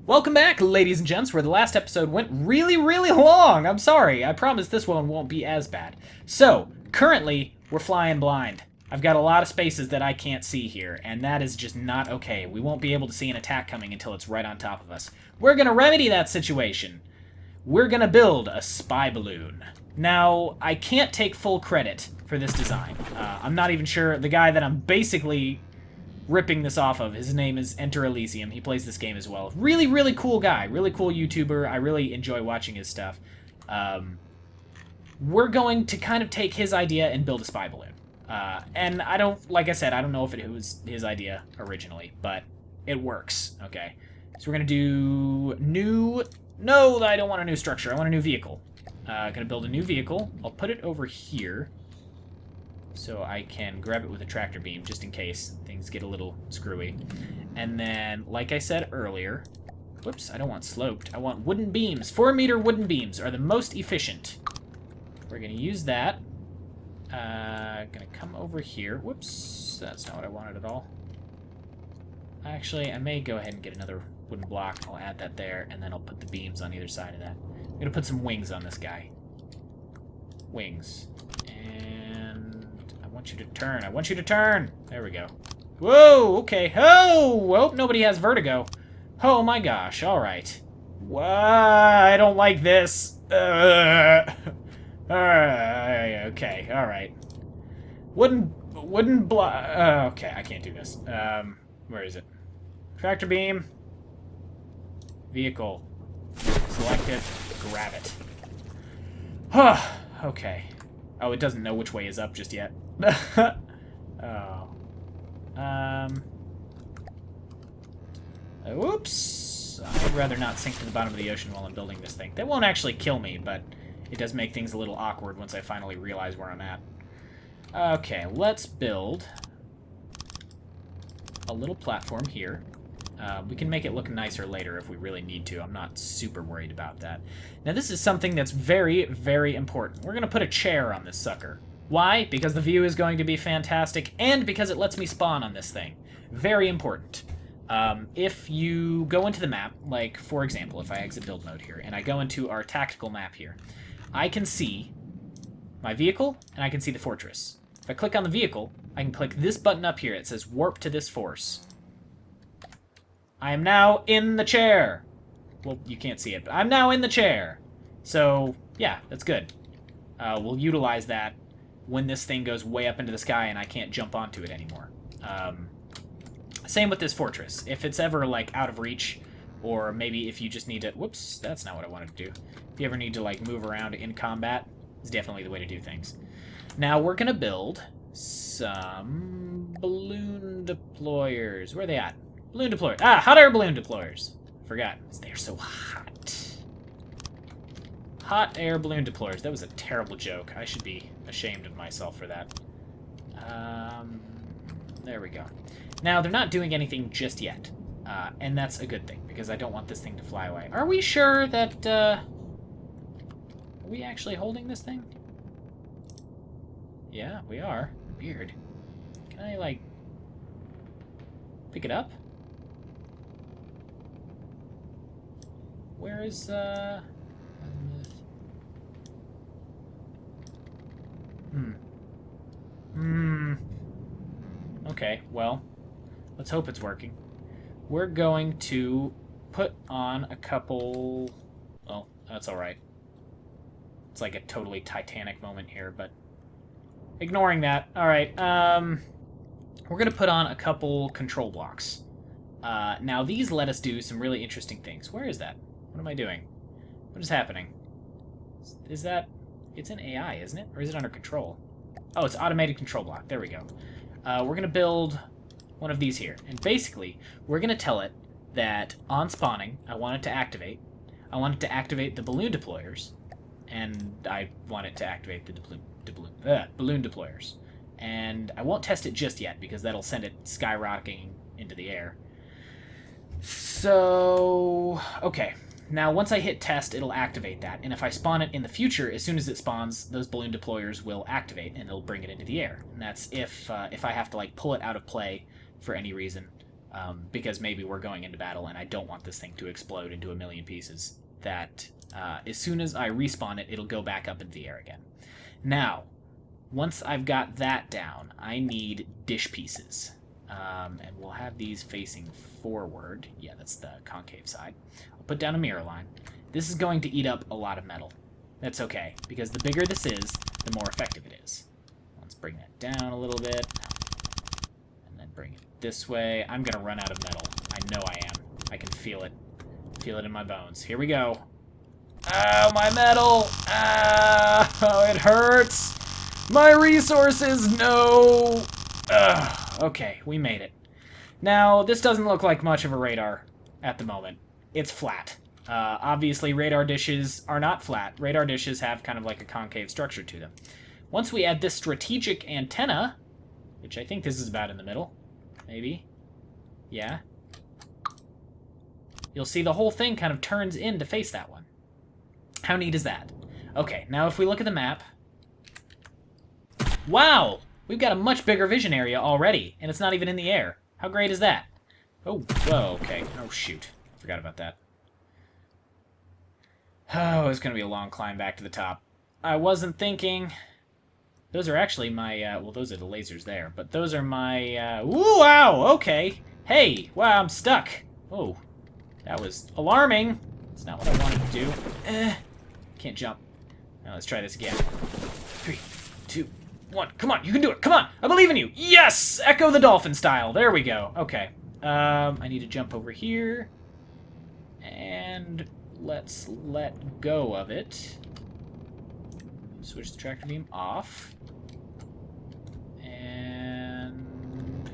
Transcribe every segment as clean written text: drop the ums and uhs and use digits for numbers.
Welcome back, ladies and gents, where the last episode went really, really long. I'm sorry. I promise this one won't be as bad. So, currently, we're flying blind. I've got a lot of spaces that I can't see here, and that is just not okay. We won't be able to see an attack coming until it's right on top of us. We're going to remedy that situation. We're going to build a spy balloon. Now, I can't take full credit for this design. I'm not even sure. The guy that I'm basically ripping this off of, his name is Enter Elysium. He plays this game as well. Really, really cool guy. Really cool YouTuber. I really enjoy watching his stuff. We're going to kind of take his idea and build a spy balloon. And I don't, like I said, I don't know if it was his idea originally, but it works, okay? So we're going to do new... No, I don't want a new structure. I want a new vehicle. Going to build a new vehicle. I'll put it over here so I can grab it with a tractor beam just in case things get a little screwy. And then, like I said earlier... Whoops, I don't want sloped. I want wooden beams. 4-meter wooden beams are the most efficient. We're going to use that. Gonna come over here. Whoops, that's not what I wanted at all. Actually, I may go ahead and get another wooden block. I'll add that there, and then I'll put the beams on either side of that. I'm gonna put some wings on this guy. Wings. And I want you to turn. I want you to turn! There we go. Whoa, okay. Oh! Well, nobody has vertigo. Oh my gosh, alright. I don't like this. Okay, alright. Wooden block. Okay, I can't do this. Where is it? Tractor beam. Vehicle. Select it. Grab it. Okay. Oh, it doesn't know which way is up just yet. Oh. Oops. I'd rather not sink to the bottom of the ocean while I'm building this thing. That won't actually kill me, but it does make things a little awkward once I finally realize where I'm at. Okay, let's build a little platform here. We can make it look nicer later if we really need to. I'm not super worried about that. Now, this is something that's very, very important. We're going to put a chair on this sucker. Why? Because the view is going to be fantastic, and because it lets me spawn on this thing. Very important. If you go into the map, like, for example, if I exit build mode here, and I go into our tactical map here, I can see my vehicle, and I can see the fortress. If I click on the vehicle, I can click this button up here. It says warp to this force. I am now in the chair. Well, you can't see it, but I'm now in the chair. So, yeah, that's good. We'll utilize that when this thing goes way up into the sky and I can't jump onto it anymore. Same with this fortress. If it's ever, like, out of reach, or maybe if you just need to... Whoops, that's not what I wanted to do. If you ever need to, like, move around in combat, it's definitely the way to do things. Now, we're going to build some balloon deployers. Where are they at? Balloon deployers. Ah, hot air balloon deployers. Forgot. They're so hot. Hot air balloon deployers. That was a terrible joke. I should be ashamed of myself for that. There we go. Now, they're not doing anything just yet. And that's a good thing, because I don't want this thing to fly away. Are we sure that, are we actually holding this thing? Yeah, we are. Weird. Can I, like, pick it up? Where is, Okay, well, let's hope it's working. We're going to put on a couple... Well, that's alright. It's like a totally Titanic moment here, but... Ignoring that. Alright, we're going to put on a couple control blocks. Now, these let us do some really interesting things. Where is that? What am I doing? What is happening? Is that... It's an AI, isn't it? Or is it under control? Oh, it's automated control block. There we go. We're going to build one of these here. And basically, we're going to tell it that on spawning, I want it to activate. I want it to activate the balloon deployers. And I want it to activate the balloon deployers. And I won't test it just yet, because that'll send it skyrocketing into the air. So, okay. Now, once I hit test, it'll activate that. And if I spawn it in the future, as soon as it spawns, those balloon deployers will activate, and it'll bring it into the air. And that's if I have to, like, pull it out of play for any reason. because maybe we're going into battle and I don't want this thing to explode into a million pieces, that as soon as I respawn it, it'll go back up into the air again. Now, once I've got that down, I need dish pieces. And we'll have these facing forward. Yeah, that's the concave side. I'll put down a mirror line. This is going to eat up a lot of metal. That's okay, because the bigger this is, the more effective it is. Let's bring that down a little bit. And then bring it this way. I'm going to run out of metal. I know I am. I can feel it. Feel it in my bones. Here we go. Oh, my metal! Oh, it hurts! My resources, no! Ugh. Okay, we made it. Now, this doesn't look like much of a radar at the moment. It's flat. Obviously, radar dishes are not flat. Radar dishes have kind of like a concave structure to them. Once we add this strategic antenna, which I think this is about in the middle, maybe. Yeah. You'll see the whole thing kind of turns in to face that one. How neat is that? Okay, now if we look at the map... Wow! We've got a much bigger vision area already, and it's not even in the air. How great is that? Oh, whoa, okay. Oh, shoot. Forgot about that. Oh, it's going to be a long climb back to the top. I wasn't thinking... Those are actually my, well, those are the lasers there, but those are my, Ooh, wow, okay. Hey, wow, I'm stuck. Oh, that was alarming. That's not what I wanted to do. Can't jump. Now let's try this again. 3, 2, 1. Come on, you can do it. Come on, I believe in you. Yes! Echo the dolphin style. There we go. Okay. I need to jump over here. And let's let go of it. Switch the tractor beam off. And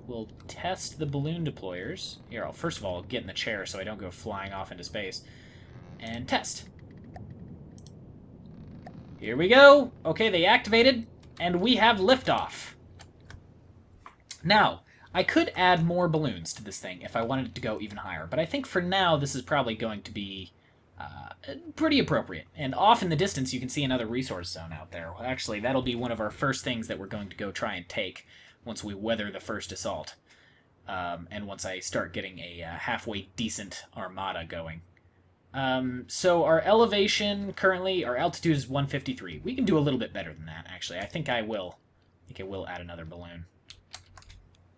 we'll test the balloon deployers. Here, first of all, get in the chair so I don't go flying off into space. And test. Here we go. Okay, they activated, and we have liftoff. Now, I could add more balloons to this thing if I wanted it to go even higher, but I think for now this is probably going to be pretty appropriate. And off in the distance you can see another resource zone out there. Well, actually, that'll be one of our first things that we're going to go try and take once we weather the first assault. And once I start getting a halfway decent armada going. So our elevation currently, our altitude is 153. We can do a little bit better than that, actually. I think I will add another balloon.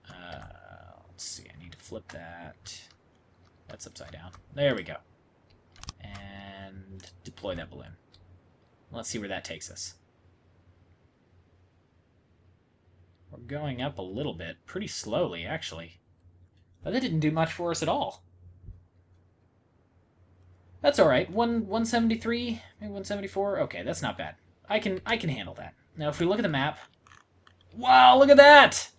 Let's see, I need to flip that. That's upside down. There we go. And deploy that balloon. Let's see where that takes us. We're going up a little bit, pretty slowly, actually. But that didn't do much for us at all. That's all right. 173, maybe 174. Okay, that's not bad. I can handle that. Now, if we look at the map, wow, look at that!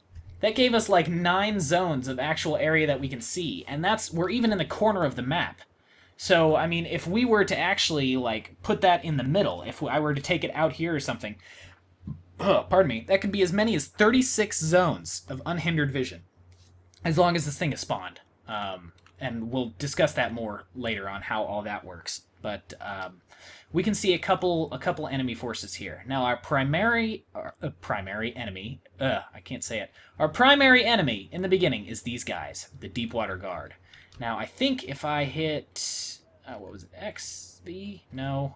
That gave us like 9 zones of actual area that we can see, and we're even in the corner of the map. So, I mean, if we were to actually, like, put that in the middle, if I were to take it out here or something, pardon me, that could be as many as 36 zones of unhindered vision, as long as this thing is spawned. And we'll discuss that more later on how all that works. But we can see a couple enemy forces here. Now, our primary enemy, I can't say it. Our primary enemy in the beginning is these guys, the Deepwater Guard. Now, I think if I hit, what was it, X, B? No.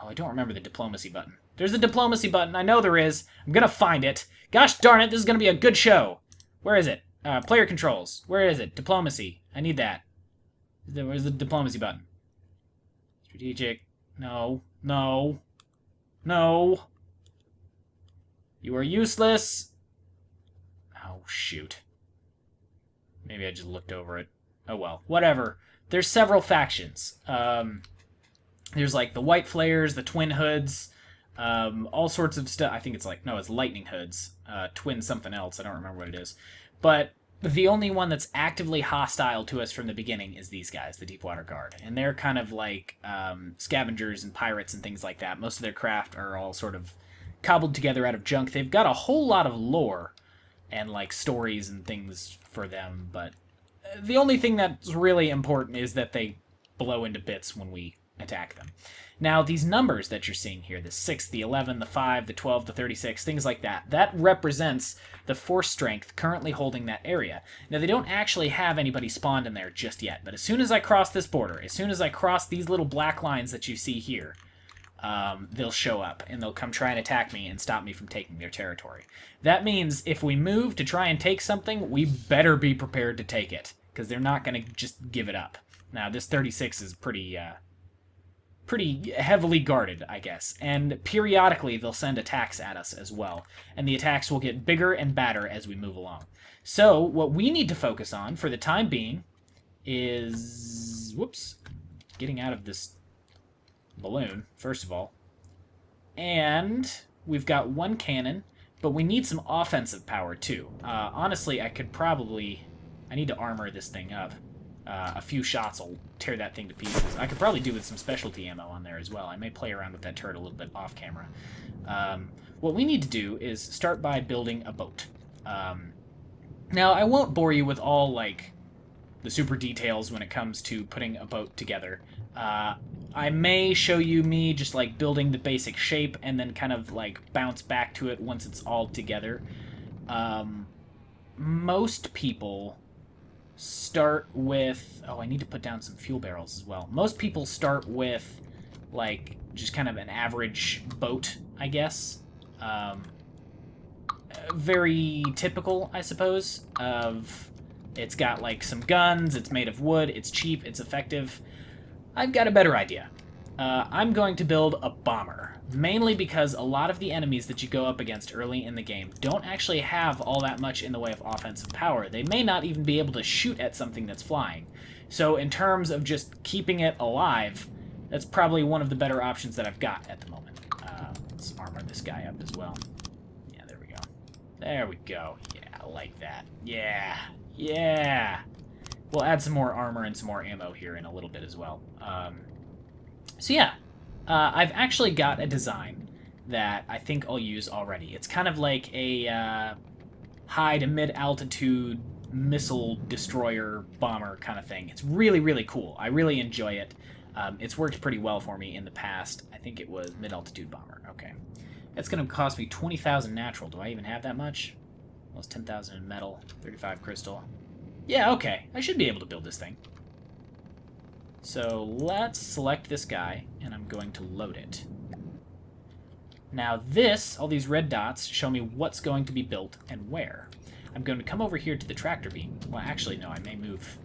Oh, I don't remember the diplomacy button. There's a diplomacy button. I know there is. I'm going to find it. Gosh darn it, this is going to be a good show. Where is it? Player controls. Where is it? Diplomacy. I need that. Where's the diplomacy button? Strategic. No. No. No. You are useless. Oh, shoot. Maybe I just looked over it. Oh well, whatever. There's several factions. There's like the White Flares, the Twin Hoods, all sorts of stuff. I think it's like, no, it's Lightning Hoods. Twin something else, I don't remember what it is. But the only one that's actively hostile to us from the beginning is these guys, the Deepwater Guard. And they're kind of like scavengers and pirates and things like that. Most of their craft are all sort of cobbled together out of junk. They've got a whole lot of lore and like stories and things for them, but the only thing that's really important is that they blow into bits when we attack them. Now, these numbers that you're seeing here, the 6, the 11, the 5, the 12, the 36, things like that, that represents the force strength currently holding that area. Now, they don't actually have anybody spawned in there just yet, but as soon as I cross this border, as soon as I cross these little black lines that you see here, they'll show up, and they'll come try and attack me and stop me from taking their territory. That means if we move to try and take something, we better be prepared to take it, because they're not going to just give it up. Now, this 36 is pretty heavily guarded, I guess, and periodically they'll send attacks at us as well, and the attacks will get bigger and badder as we move along. So, what we need to focus on, for the time being, is... whoops. Getting out of this balloon, first of all. And we've got one cannon, but we need some offensive power, too. Honestly, I need to armor this thing up. A few shots will tear that thing to pieces. I could probably do with some specialty ammo on there as well. I may play around with that turret a little bit off camera. What we need to do is start by building a boat. Now, I won't bore you with all, like, the super details when it comes to putting a boat together. I may show you me just, like, building the basic shape and then kind of, like, bounce back to it once it's all together. Most people start with... oh, I need to put down some fuel barrels as well. Most people start with, like, just kind of an average boat, I guess. Very typical, I suppose, of... it's got, like, some guns, it's made of wood, it's cheap, it's effective. I've got a better idea. I'm going to build a bomber, mainly because a lot of the enemies that you go up against early in the game don't actually have all that much in the way of offensive power. They may not even be able to shoot at something that's flying. So in terms of just keeping it alive, that's probably one of the better options that I've got at the moment. Let's armor this guy up as well. Yeah, there we go. There we go. Yeah, I like that. Yeah. Yeah. We'll add some more armor and some more ammo here in a little bit as well. So yeah, I've actually got a design that I think I'll use already. It's kind of like a high to mid-altitude missile destroyer bomber kind of thing. It's really, really cool. I really enjoy it. It's worked pretty well for me in the past. I think it was mid-altitude bomber. Okay. It's going to cost me 20,000 natural. Do I even have that much? Almost 10,000 in metal, 35 crystal. Yeah, okay. I should be able to build this thing. So let's select this guy, and I'm going to load it. Now this, all these red dots, show me what's going to be built and where. I'm going to come over here to the tractor beam. Well, actually, no, I may move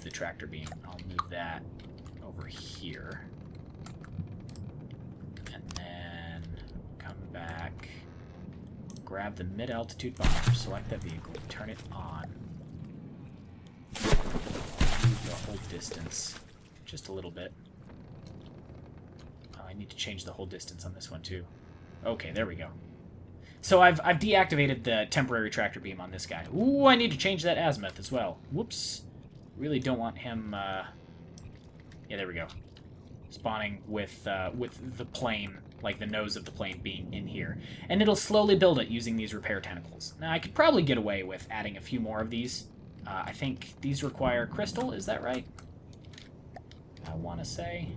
the tractor beam. I'll move that over here. And then come back, grab the mid-altitude bomber, select that vehicle, turn it on. Move the whole distance just a little bit. Oh, I need to change the whole distance on this one too. Okay, there we go. So I've deactivated the temporary tractor beam on this guy. Ooh, I need to change that azimuth as well. Whoops. Really don't want him... Yeah, there we go. Spawning with the plane, like the nose of the plane being in here. And it'll slowly build it using these repair tentacles. Now, I could probably get away with adding a few more of these. I think these require crystal, is that right? I want to say.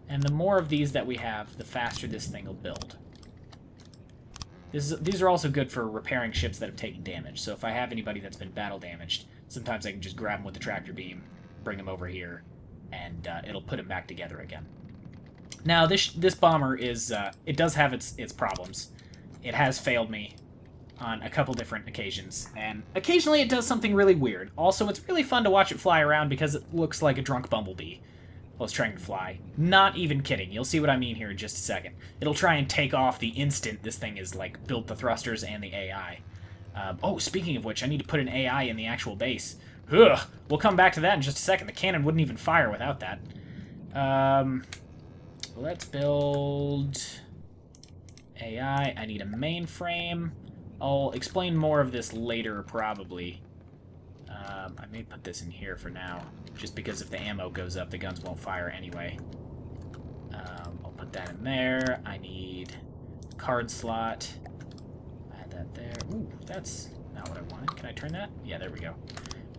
And the more of these that we have, the faster this thing will build. These are also good for repairing ships that have taken damage. So if I have anybody that's been battle damaged, sometimes I can just grab them with the tractor beam, bring them over here, and it'll put them back together again. Now, this bomber is... it does have its problems. It has failed me on a couple different occasions, and occasionally it does something really weird. Also, it's really fun to watch it fly around because it looks like a drunk bumblebee while it's trying to fly. Not even kidding. You'll see what I mean here in just a second. It'll try and take off the instant this thing is, like, built the thrusters and the AI. Oh, speaking of which, I need to put an AI in the actual base. Ugh! We'll come back to that in just a second. The cannon wouldn't even fire without that. Let's build AI. I need a mainframe. I'll explain more of this later, probably. I may put this in here for now, just because if the ammo goes up, the guns won't fire anyway. I'll put that in there. I need card slot. Add that there. Ooh, that's not what I wanted. Can I turn that? Yeah, there we go.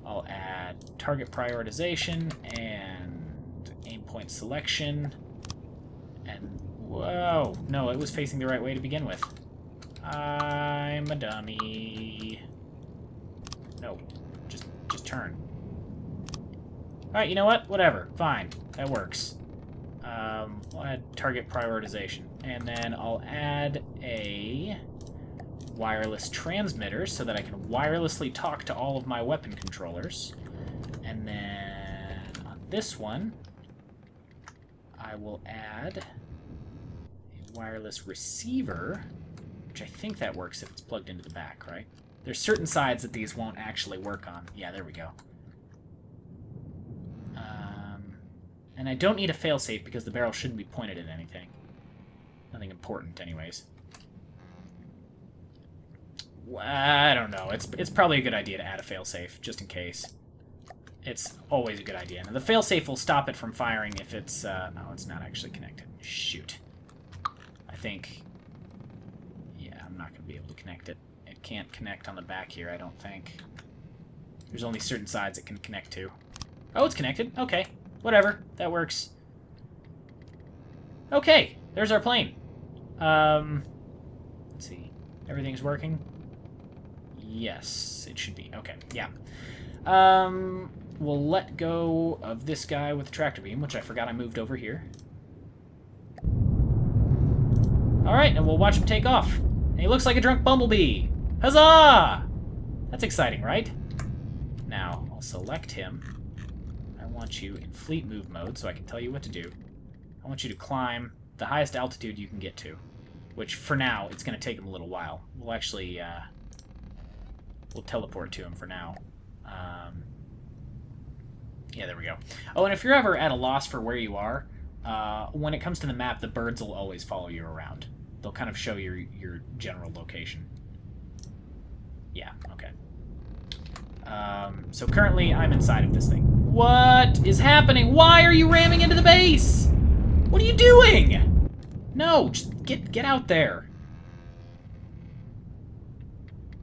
I'll add target prioritization and aim point selection. And, whoa, no, it was facing the right way to begin with. I'm a dummy. No, just turn. Alright, you know what? Whatever. Fine. That works. I'll add target prioritization. And then I'll add a wireless transmitter so that I can wirelessly talk to all of my weapon controllers. And then on this one, I will add a wireless receiver, which I think that works if it's plugged into the back, right? There's certain sides that these won't actually work on. Yeah, there we go. And I don't need a failsafe because the barrel shouldn't be pointed at anything. Nothing important, anyways. I don't know. It's probably a good idea to add a failsafe, just in case. It's always a good idea. Now, the failsafe will stop it from firing if it's... no, it's not actually connected. Shoot. I think... Yeah, I'm not going to be able to connect it. It can't connect on the back here, I don't think. There's only certain sides it can connect to. Oh, it's connected. Okay. Whatever. That works. Okay. There's our plane. Let's see. Everything's working? Yes, it should be. Okay, yeah. We'll let go of this guy with the tractor beam, which I forgot I moved over here. Alright, and we'll watch him take off. And he looks like a drunk bumblebee. Huzzah! That's exciting, right? Now, I'll select him. I want you in fleet move mode so I can tell you what to do. I want you to climb the highest altitude you can get to. Which, for now, it's going to take him a little while. We'll actually, we'll teleport to him for now. Yeah, there we go. Oh, and if you're ever at a loss for where you are, when it comes to the map, the birds will always follow you around. They'll kind of show your general location. Yeah, okay. So currently, I'm inside of this thing. What is happening? Why are you ramming into the base? What are you doing? No, just get out there.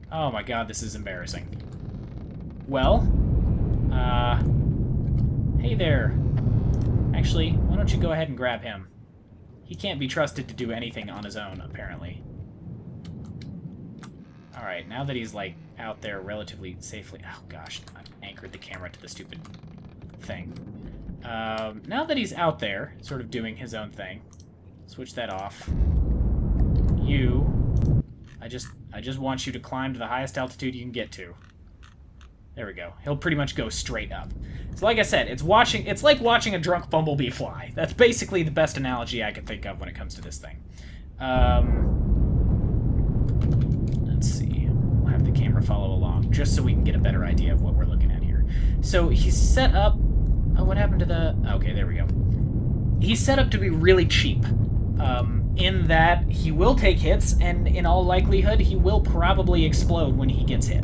Oh my god, this is embarrassing. Well, hey there. Actually, why don't you go ahead and grab him? He can't be trusted to do anything on his own, apparently. Alright, now that he's, like, out there relatively safely... Oh, gosh, I've anchored the camera to the stupid thing. Now that he's out there, sort of doing his own thing, switch that off. I just want you to climb to the highest altitude you can get to. There we go. He'll pretty much go straight up. So like I said, it's like watching a drunk bumblebee fly. That's basically the best analogy I could think of when it comes to this thing. Let's see. We'll have the camera follow along, just so we can get a better idea of what we're looking at here. So he's set up... Oh, what happened to the... Okay, there we go. He's set up to be really cheap. In that he will take hits, and in all likelihood, he will probably explode when he gets hit.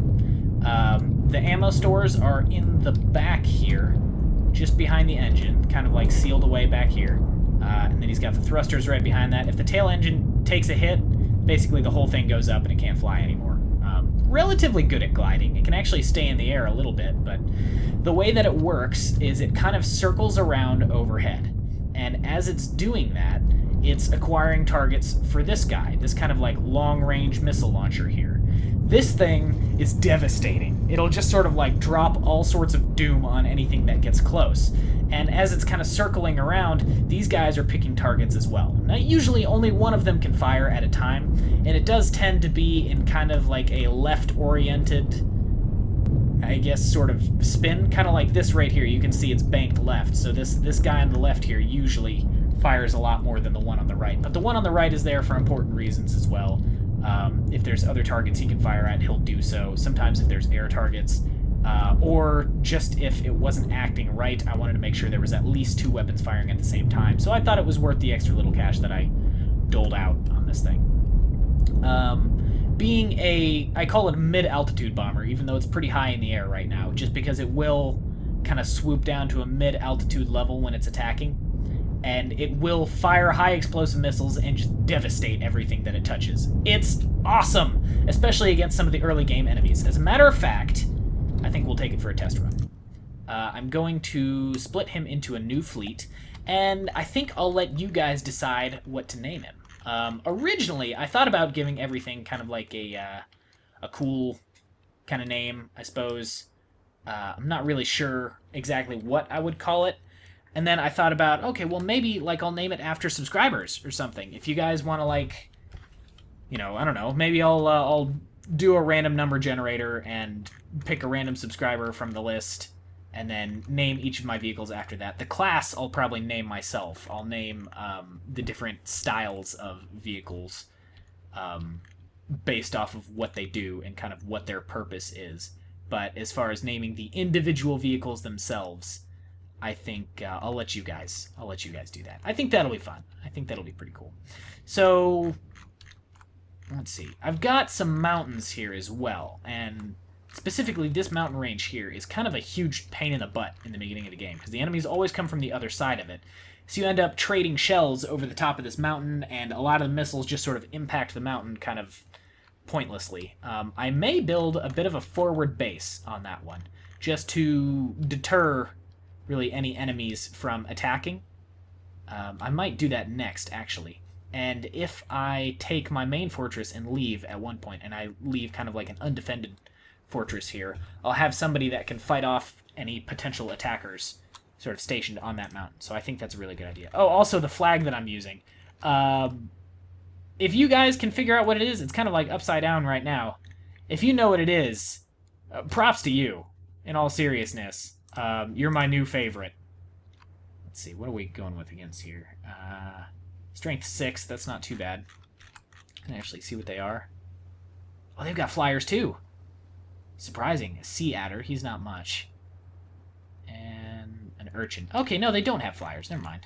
The ammo stores are in the back here, just behind the engine, kind of like sealed away back here. And then he's got the thrusters right behind that. If the tail engine takes a hit, basically the whole thing goes up and it can't fly anymore. Relatively good at gliding. It can actually stay in the air a little bit, but the way that it works is it kind of circles around overhead. And as it's doing that, it's acquiring targets for this guy, this kind of like long-range missile launcher here. This thing is devastating. It'll just sort of like drop all sorts of doom on anything that gets close. And as it's kind of circling around, these guys are picking targets as well. Now, usually only one of them can fire at a time, and it does tend to be in kind of like a left-oriented, I guess, sort of spin, kind of like this right here. You can see it's banked left, so this guy on the left here usually fires a lot more than the one on the right. But the one on the right is there for important reasons as well. If there's other targets he can fire at, he'll do so. Sometimes if there's air targets, or just if it wasn't acting right, I wanted to make sure there was at least two weapons firing at the same time. So I thought it was worth the extra little cash that I doled out on this thing. Being I call it a mid-altitude bomber, even though it's pretty high in the air right now, just because it will kind of swoop down to a mid-altitude level when it's attacking. And it will fire high explosive missiles and just devastate everything that it touches. It's awesome, especially against some of the early game enemies. As a matter of fact, I think we'll take it for a test run. I'm going to split him into a new fleet, and I think I'll let you guys decide what to name him. Originally, I thought about giving everything kind of like a cool kind of name, I suppose. I'm not really sure exactly what I would call it. And then I thought about, okay, well, maybe, like, I'll name it after subscribers or something. If you guys want to, like, you know, I don't know, maybe I'll do a random number generator and pick a random subscriber from the list and then name each of my vehicles after that. The class I'll probably name myself. I'll name the different styles of vehicles based off of what they do and kind of what their purpose is. But as far as naming the individual vehicles themselves, I think I'll let you guys do that. I think that'll be fun. I think that'll be pretty cool. So let's see. I've got some mountains here as well, and specifically this mountain range here is kind of a huge pain in the butt in the beginning of the game because the enemies always come from the other side of it. So you end up trading shells over the top of this mountain, and a lot of the missiles just sort of impact the mountain kind of pointlessly. I may build a bit of a forward base on that one, just to deter really any enemies from attacking. I might do that next, actually. And if I take my main fortress and leave at one point, and I leave kind of like an undefended fortress here, I'll have somebody that can fight off any potential attackers sort of stationed on that mountain. So I think that's a really good idea. Oh, also the flag that I'm using. If you guys can figure out what it is, it's kind of like upside down right now. If you know what it is, props to you, in all seriousness. You're my new favorite. Let's see, what are we going with against here? Strength 6, that's not too bad. I can actually see what they are. Oh, they've got flyers too. Surprising. A sea adder, he's not much. And an urchin. Okay, no, they don't have flyers. Never mind.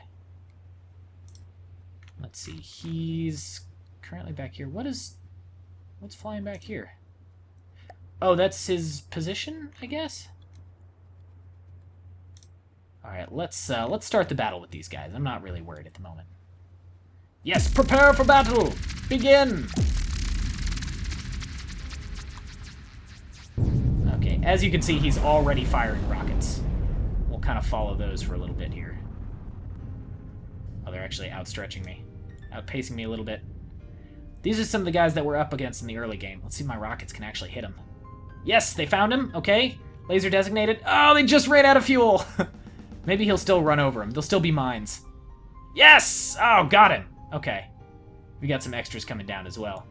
Let's see, he's currently back here. What's flying back here? Oh, that's his position, I guess? Alright, let's start the battle with these guys. I'm not really worried at the moment. Yes, prepare for battle! Begin! Okay, as you can see, he's already firing rockets. We'll kind of follow those for a little bit here. Oh, they're actually outstretching me. Outpacing me a little bit. These are some of the guys that we're up against in the early game. Let's see if my rockets can actually hit him. Yes, they found him. Okay. Laser designated. Oh, they just ran out of fuel! Maybe he'll still run over him. They'll still be mines. Yes! Oh, got him. Okay. We got some extras coming down as well.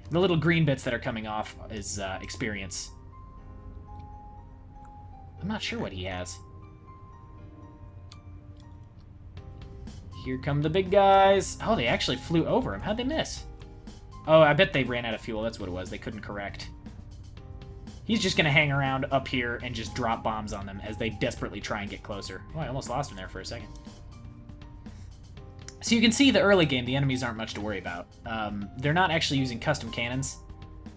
The little green bits that are coming off is experience. I'm not sure what he has. Here come the big guys. Oh, they actually flew over him. How'd they miss? Oh, I bet they ran out of fuel. That's what it was. They couldn't correct. He's just going to hang around up here and just drop bombs on them as they desperately try and get closer. Oh, I almost lost him there for a second. So you can see the early game, the enemies aren't much to worry about. They're not actually using custom cannons.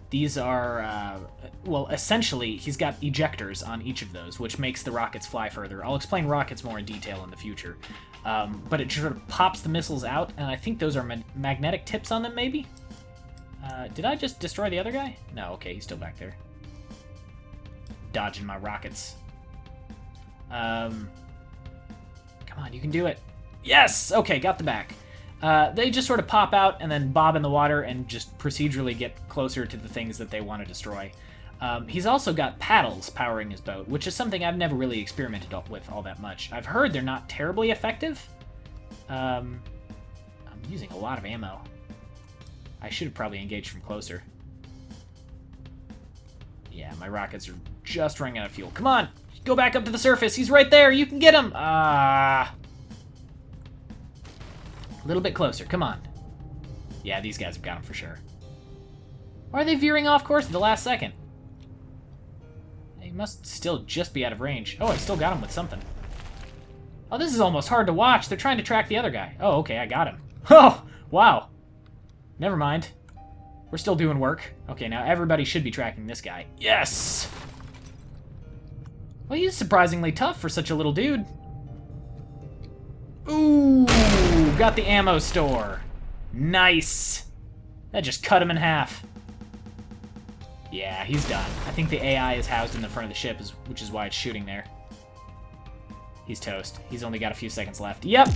These are, well, essentially, he's got ejectors on each of those, which makes the rockets fly further. I'll explain rockets more in detail in the future. But it sort of pops the missiles out, and I think those are magnetic tips on them, maybe? Did I just destroy the other guy? No, okay, he's still back there. Dodging my rockets. Come on, you can do it. Yes! Okay, got the back. They just sort of pop out and then bob in the water and just procedurally get closer to the things that they want to destroy. He's also got paddles powering his boat, which is something I've never really experimented with all that much. I've heard they're not terribly effective. I'm using a lot of ammo. I should have probably engaged from closer. Yeah, my rockets are just running out of fuel. Come on! Go back up to the surface! He's right there! You can get him! A little bit closer. Come on. Yeah, these guys have got him for sure. Why are they veering off course at the last second? They must still just be out of range. Oh, I still got him with something. Oh, this is almost hard to watch. They're trying to track the other guy. Oh, okay, I got him. Oh, wow. Never mind. We're still doing work. Okay, now everybody should be tracking this guy. Yes! Well, he's surprisingly tough for such a little dude. Ooh, got the ammo store. Nice. That just cut him in half. Yeah, he's done. I think the AI is housed in the front of the ship, which is why it's shooting there. He's toast. He's only got a few seconds left. Yep!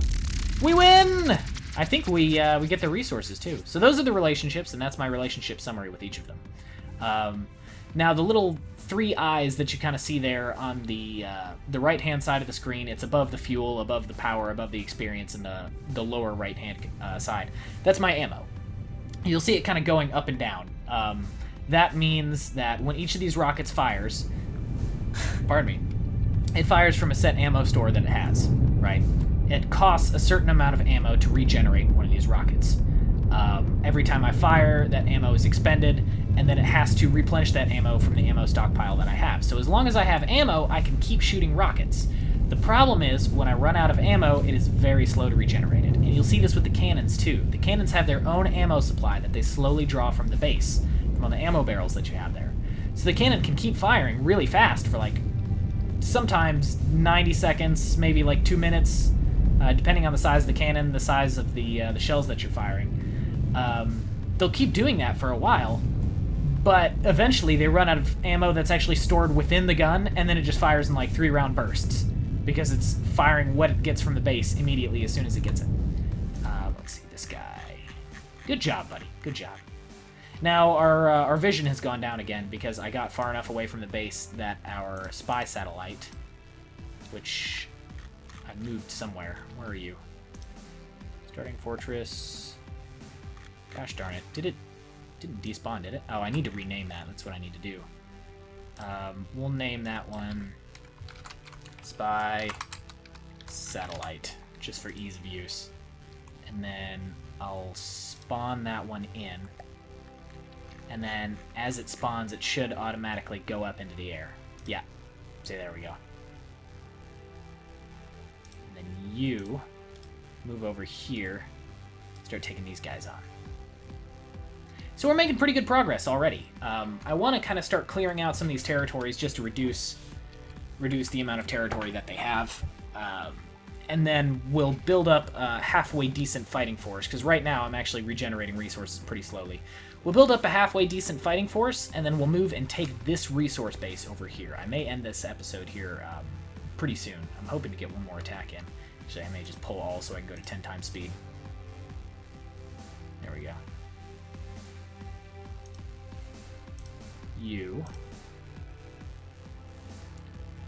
We win! I think we get the resources, too. So those are the relationships, and that's my relationship summary with each of them. Now, the little 3 eyes that you kind of see there on the right-hand side of the screen, it's above the fuel, above the power, above the experience, and the lower right-hand side. That's my ammo. You'll see it kind of going up and down. That means that when each of these rockets fires, pardon me, it fires from a set ammo store that it has, right? It costs a certain amount of ammo to regenerate one of these rockets. Every time I fire, that ammo is expended, and then it has to replenish that ammo from the ammo stockpile that I have. So as long as I have ammo, I can keep shooting rockets. The problem is, when I run out of ammo, it is very slow to regenerate it. And you'll see this with the cannons, too. The cannons have their own ammo supply that they slowly draw from the base, from all the ammo barrels that you have there. So the cannon can keep firing really fast for, like, sometimes 90 seconds, maybe, like, 2 minutes, depending on the size of the cannon, the size of the shells that you're firing. They'll keep doing that for a while, but eventually they run out of ammo that's actually stored within the gun, and then it just fires in, like, 3-round bursts, because it's firing what it gets from the base immediately as soon as it gets it. Let's see, this guy. Good job, buddy. Good job. Now, our vision has gone down again, because I got far enough away from the base that our spy satellite, which I moved somewhere. Where are you? Starting fortress. Gosh darn it. Didn't despawn, did it? Oh, I need to rename that. That's what I need to do. We'll name that one Spy Satellite, just for ease of use. And then I'll spawn that one in. And then as it spawns, it should automatically go up into the air. Yeah. See, there we go. And then you move over here, start taking these guys on. So we're making pretty good progress already. I want to kind of start clearing out some of these territories just to reduce the amount of territory that they have. And then we'll build up a halfway decent fighting force, because right now I'm actually regenerating resources pretty slowly. We'll build up a halfway decent fighting force, and then we'll move and take this resource base over here. I may end this episode here pretty soon. I'm hoping to get one more attack in. Actually, I may just pull all so I can go to 10 times speed. There we go. You.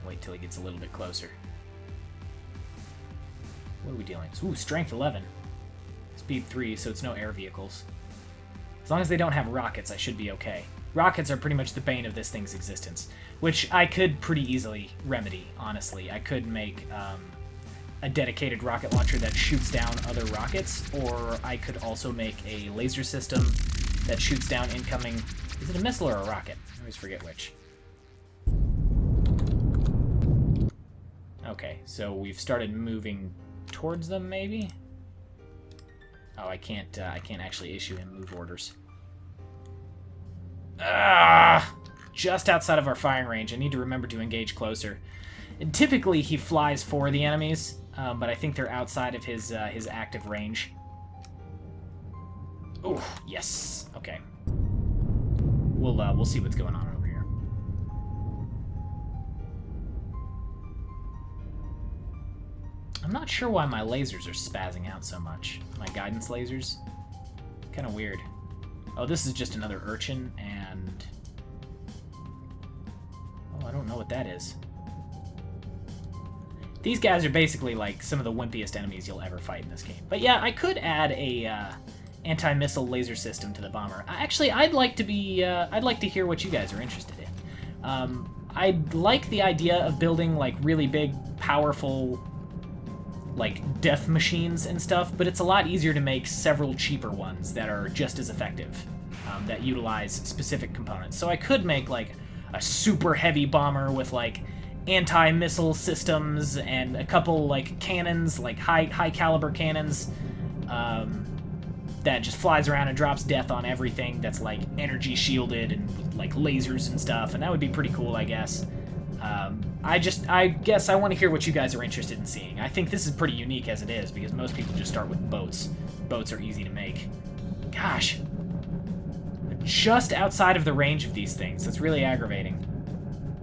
Wait till he gets a little bit closer. What are we dealing with? Ooh, strength 11. Speed 3, so it's no air vehicles. As long as they don't have rockets, I should be okay. Rockets are pretty much the bane of this thing's existence, which I could pretty easily remedy, honestly. I could make a dedicated rocket launcher that shoots down other rockets, or I could also make a laser system that shoots down incoming... Is it a missile or a rocket? I always forget which. Okay, so we've started moving towards them, maybe? Oh, I can't actually issue him move orders. Ah! Just outside of our firing range. I need to remember to engage closer. And typically, he flies for the enemies, but I think they're outside of his active range. Ooh, yes. Okay. We'll see what's going on over here. I'm not sure why my lasers are spazzing out so much. My guidance lasers. Kind of weird. Oh, this is just another urchin, and... Oh, I don't know what that is. These guys are basically like some of the wimpiest enemies you'll ever fight in this game. But yeah, I could add a anti-missile laser system to the bomber. Actually, I'd like to hear what you guys are interested in. I'd like the idea of building like really big, powerful, like death machines and stuff, but it's a lot easier to make several cheaper ones that are just as effective, that utilize specific components. So I could make like a super heavy bomber with like anti-missile systems and a couple like cannons, like high caliber cannons, that just flies around and drops death on everything that's like energy shielded and with, like lasers and stuff, and that would be pretty cool, I guess. I guess I want to hear what you guys are interested in seeing. I think this is pretty unique as it is, because most people just start with boats. Boats are easy to make. Gosh. just outside of the range of these things. That's really aggravating.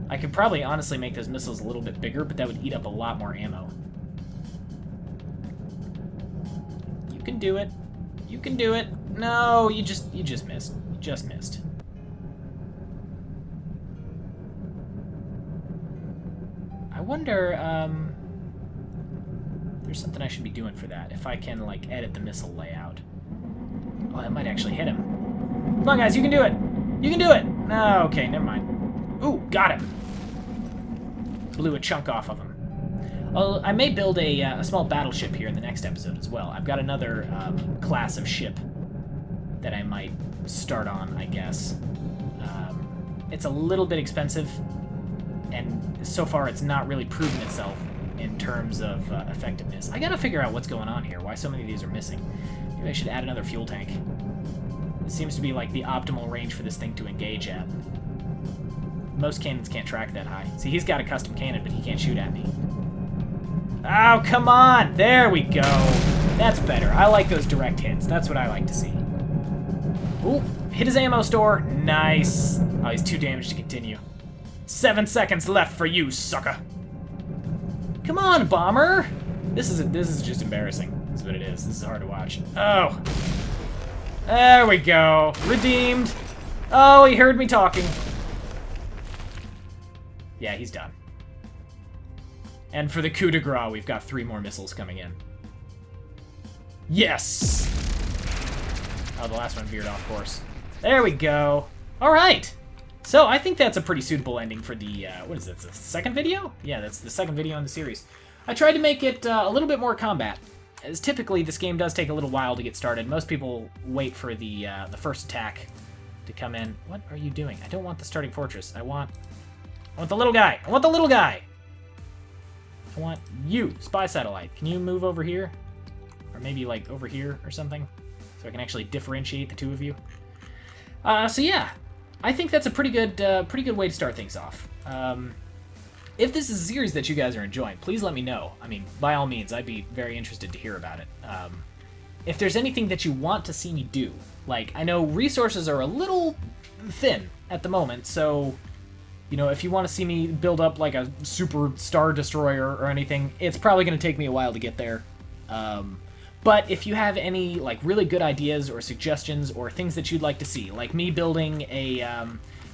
I could probably honestly make those missiles a little bit bigger, but that would eat up a lot more ammo. You can do it. You can do it. No, you just missed. You just missed. I wonder, there's something I should be doing for that. If I can, like, edit the missile layout. Oh, that might actually hit him. Come on, guys, you can do it! You can do it! No, okay, never mind. Ooh, got him! Blew a chunk off of him. Well, I may build a small battleship here in the next episode as well. I've got another class of ship that I might start on, I guess. It's a little bit expensive, and so far it's not really proven itself in terms of effectiveness. I gotta figure out what's going on here, why so many of these are missing. Maybe I should add another fuel tank. It seems to be like the optimal range for this thing to engage at. Most cannons can't track that high. See, he's got a custom cannon, but he can't shoot at me. Oh, come on! There we go! That's better. I like those direct hits. That's what I like to see. Ooh, hit his ammo store. Nice. Oh, he's too damaged to continue. 7 seconds left for you, sucker. Come on, bomber! This is just embarrassing. This is what it is. This is hard to watch. Oh. There we go. Redeemed. Oh, he heard me talking. Yeah, he's done. And for the coup de grace, we've got 3 more missiles coming in. Yes! Oh, the last one veered off course. There we go. All right. So I think that's a pretty suitable ending for the, what is this, the second video? Yeah, that's the second video in the series. I tried to make it a little bit more combat, as typically this game does take a little while to get started. Most people wait for the first attack to come in. What are you doing? I don't want the starting fortress. I want the little guy. I want the little guy. I want you, spy satellite. Can you move over here? Or maybe like over here or something? So I can actually differentiate the two of you. So yeah, I think that's a pretty good way to start things off. If this is a series that you guys are enjoying, please let me know. I mean, by all means, I'd be very interested to hear about it. If there's anything that you want to see me do, like, I know resources are a little thin at the moment, so, you know, if you want to see me build up, like, a super star destroyer or anything, it's probably going to take me a while to get there. But if you have any, like, really good ideas or suggestions or things that you'd like to see, like me building a,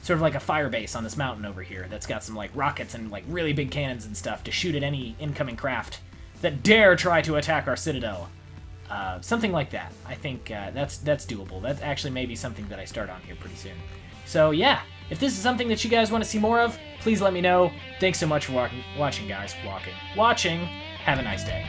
sort of like a fire base on this mountain over here that's got some, like, rockets and, like, really big cannons and stuff to shoot at any incoming craft that dare try to attack our citadel. Something like that. I think that's doable. That actually may be something that I start on here pretty soon. So, yeah. If this is something that you guys want to see more of, please let me know. Thanks so much for watching, guys. Watching. Have a nice day.